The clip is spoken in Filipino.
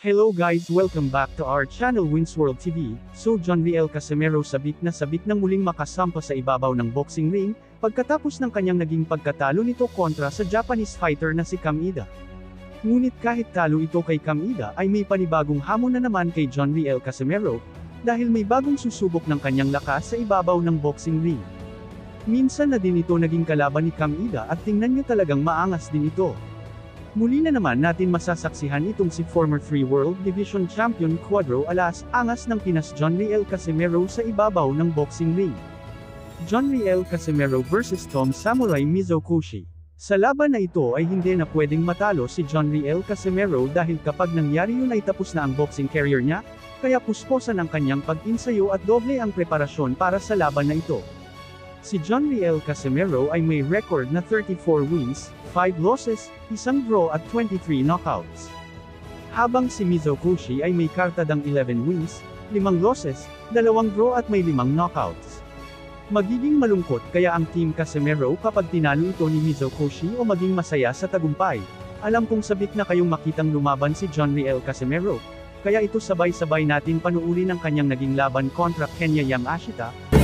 Hello guys, welcome back to our channel Winsworld TV. So Johnriel Casimero sabik nang muling makasampa sa ibabaw ng boxing ring, pagkatapos ng kanyang naging pagkatalo nito kontra sa Japanese fighter na si Kamida. Ngunit kahit talo ito kay Kamida ay may panibagong hamon na naman kay Johnriel Casimero, dahil may bagong susubok ng kanyang lakas sa ibabaw ng boxing ring. Minsan na din ito naging kalaban ni Kamida at tingnan nyo talagang maangas din ito. Muli na naman natin masasaksihan itong si former 3 World Division Champion Quadro Alas, angas ng Pinas Johnriel Casimero sa ibabaw ng boxing ring. Johnriel Casimero vs Tom Samurai Mizokoshi. Sa laban na ito ay hindi na pwedeng matalo si Johnriel Casimero dahil kapag nangyari yun ay tapos na ang boxing career niya, kaya pusposan ang kanyang pag-insayo at doble ang preparasyon para sa laban na ito. Si Johnriel Casimero ay may record na 34 wins, 5 losses, 1 draw at 23 knockouts. Habang si Mizokoshi ay may kartadang 11 wins, 5 losses, 2 draw at may 5 knockouts. Magiging malungkot kaya ang Team Casimero kapag tinalo ito ni Mizokoshi o maging masaya sa tagumpay. Alam kong sabik na kayong makitang lumaban si Johnriel Casimero, kaya ito sabay-sabay natin panuuri ng kanyang naging laban kontra Kenya Yamashita.